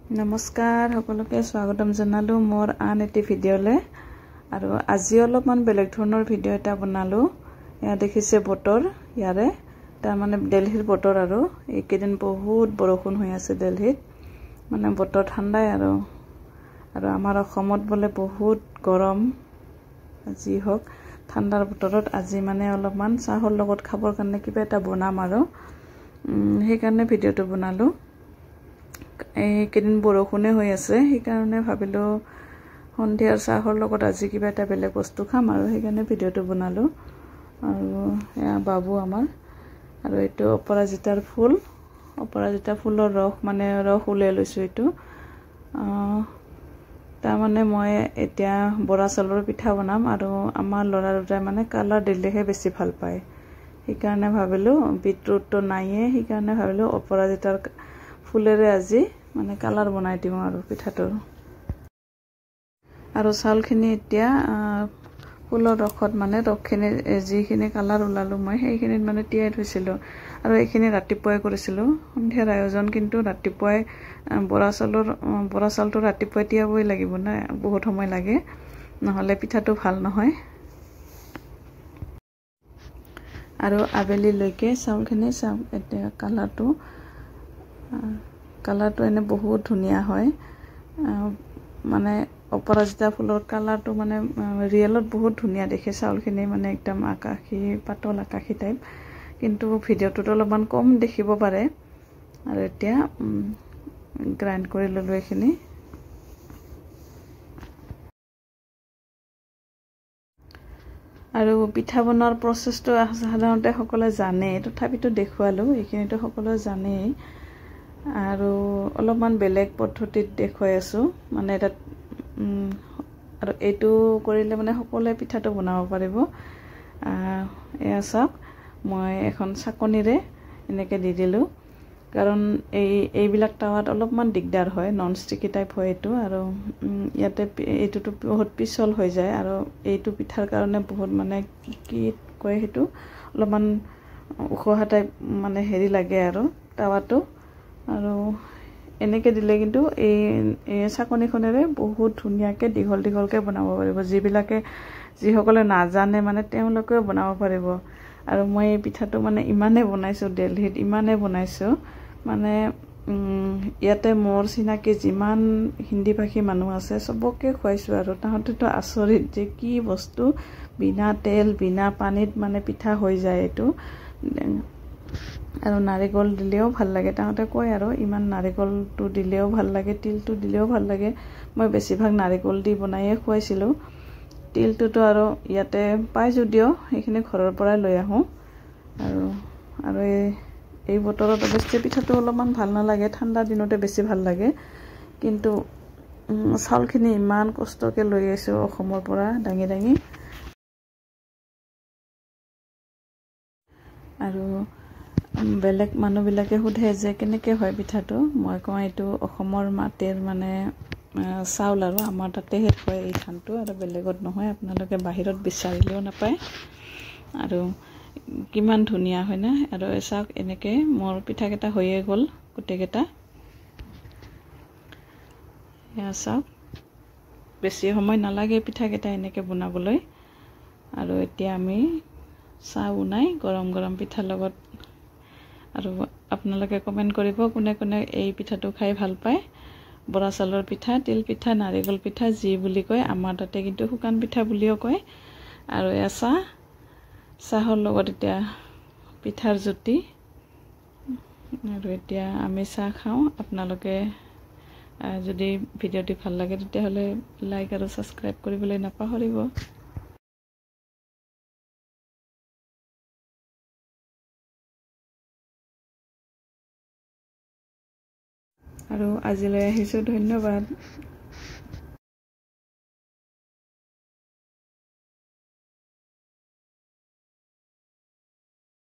নমস্কাৰ সকলোকে স্বাগতম জনালো মোৰ আন এটি ভিডিঅ'লে আৰু আজি অলপমান বেলেগ ধৰণৰ ভিডিঅ' এটা বনালো। এয়া দেখিছে বতৰ ইয়াৰে তাৰ মানে দিল্লীৰ বতৰ আৰু এইকেইদিন বহুত বৰষুণ হৈ আছে দিল্লীত মানে বতৰ ঠাণ্ডাই আৰু আমাৰ অসমত বলে বহুত গৰম আজি হক ঠাণ্ডাৰ বতৰত আজি মানে অলপমান চাহৰ লগত খাবৰ কাৰণে কিবা এটা বনাম আৰু সেই কাৰণে ভিডিঅ'টো বনালো। এই কেদিন বৰষুণে হৈ আছে সেই কাৰণে ভাবিলো সন্ধিয়াৰ চাহৰ লগত আজি কিবা এটা বেলেগ বস্তু খাম আৰু সেই কাৰণে ভিডিঅ'টো বনালো। আৰু এয়া বাবু আমাৰ আৰু এইটো অপৰাজিতাৰ ফুলৰ ৰস মানে ৰস উলিয়াই লৈছো। এইটো তাৰ মানে মই এতিয়া বৰা চাউলৰ পিঠা বনাম আৰু আমাৰ ল'ৰা দুটাই মানে কালাৰ দিলেহে বেছি ভাল পায়। সেই কাৰণে ভাবিলো বিটৰুটটো নাইয়ে সেই কাৰণে ভাবিলো অপৰাজিতাৰ ফুলেৰে আজি মানে কালাৰ বনাই দিওঁ আৰু পিঠাটোৰ। আৰু চাউলখিনি এতিয়া ফুলৰ ৰসত মানে ৰসখিনি যিখিনি কালাৰ ওলালো মই সেইখিনিত মানে তিয়াই থৈছিলোঁ আৰু এইখিনি ৰাতিপুৱাই কৰিছিলোঁ সন্ধিয়াৰ আয়োজন। কিন্তু ৰাতিপুৱাই বৰা চাউলটো ৰাতিপুৱাই তিয়াবই লাগিব না, বহুত সময় লাগে নহ'লে পিঠাটো ভাল নহয়। আৰু আবেলিলৈকে চাউলখিনি চাম এতিয়া কালাৰটো এনে বহুত ধুনীয়া হয়। মানে অপৰাজিতা ফুলৰ কালাৰটো মানে ৰিয়েলত বহুত ধুনীয়া দেখে চাউলখিনি মানে একদম আকাশী পাতল আকাশী টাইপ, কিন্তু ভিডিঅ'টোত অলপমান কম দেখিব পাৰে। আৰু এতিয়া গ্ৰাইণ্ড কৰি ল'লোঁ এইখিনি। আৰু পিঠা বনোৱাৰ প্ৰচেছটো সাধাৰণতে সকলোৱে জানে, তথাপিতো দেখুৱালোঁ। এইখিনিতো সকলোৱে জানেই আৰু অলপমান বেলেগ পদ্ধতিত দেখুৱাই আছোঁ মানে তাত আৰু এইটো কৰিলে মানে সকলোৱে পিঠাটো বনাব পাৰিব। এয়া চাওক মই এখন চাকনিৰে এনেকৈ দি দিলোঁ, কাৰণ এইবিলাক টাৱাত অলপমান দিগদাৰ হয়, নন ষ্টিকি টাইপ হয় এইটো। আৰু ইয়াতে এইটোতো বহুত পিছল হৈ যায় আৰু এইটো পিঠাৰ কাৰণে বহুত মানে কি কয় সেইটো অলপমান ওখহা টাইপ মানে হেৰি লাগে আৰু টাৱাটো। আৰু এনেকৈ দিলে কিন্তু এই চাকনিখনেৰে বহুত ধুনীয়াকৈ দীঘলকৈ বনাব পাৰিব। যিসকলে নাজানে মানে তেওঁলোকেও বনাব পাৰিব। আৰু মই এই পিঠাটো মানে ইমানেই বনাইছোঁ, দিল্লীত ইমানেই বনাইছোঁ মানে ইয়াতে মোৰ চিনাকি যিমান হিন্দী ভাষী মানুহ আছে চবকে খুৱাইছোঁ আৰু তাহাঁতেতো আচৰিত যে কি বস্তু বিনা তেল বিনা পানীত মানে পিঠা হৈ যায় এইটো। আৰু নাৰিকল দিলেও ভাল লাগে, তাহাঁতে কয় আৰু ইমান নাৰিকলটো দিলেও ভাল লাগে, তিলটো দিলেও ভাল লাগে। মই বেছিভাগ নাৰিকল দি বনায়ে খুৱাইছিলোঁ। তিলটোতো আৰু ইয়াতে পাই যদিও সেইখিনি ঘৰৰ পৰাই লৈ আহোঁ। আৰু এই বতৰত অৱশ্যে পিঠাটো অলপমান ভাল নালাগে, ঠাণ্ডা দিনতে বেছি ভাল লাগে। কিন্তু চাউলখিনি ইমান কষ্টকৈ লৈ আহিছোঁ অসমৰ পৰা দাঙি আৰু বেলেগ মানুহবিলাকে সোধে যে কেনেকৈ হয় পিঠাটো। মই কওঁ এইটো অসমৰ মাটিৰ মানে চাউল আৰু আমাৰ তাতেহে হয় এই ধানটো, আৰু বেলেগত নহয়। আপোনালোকে বাহিৰত বিচাৰিলেও নাপায়। আৰু কিমান ধুনীয়া হয় না। আৰু চাওক এনেকৈ মোৰ পিঠাকেইটা হৈয়ে গ'ল গোটেইকেইটা। এয়া চাওক বেছি সময় নালাগে পিঠাকেইটা এনেকৈ বনাবলৈ। আৰু এতিয়া আমি চাহ বনাই গৰম পিঠাৰ লগত। আৰু আপোনালোকে কমেণ্ট কৰিব কোনে কোনে এই পিঠাটো খাই ভাল পায়। বৰা চাউলৰ পিঠা, তিল পিঠা, নাৰিকল পিঠা যি বুলি কয়, আমাৰ তাতে কিন্তু শুকান পিঠা বুলিও কয়। আৰু এয়া চাহৰ লগত এতিয়া পিঠাৰ জুতি। আৰু এতিয়া আমি চাহ খাওঁ। আপোনালোকে যদি ভিডিঅ'টি ভাল লাগে তেতিয়াহ'লে লাইক আৰু ছাবস্ক্ৰাইব কৰিবলৈ নাপাহৰিব। আৰু আজিলৈ আহিছোঁ, ধন্যবাদ।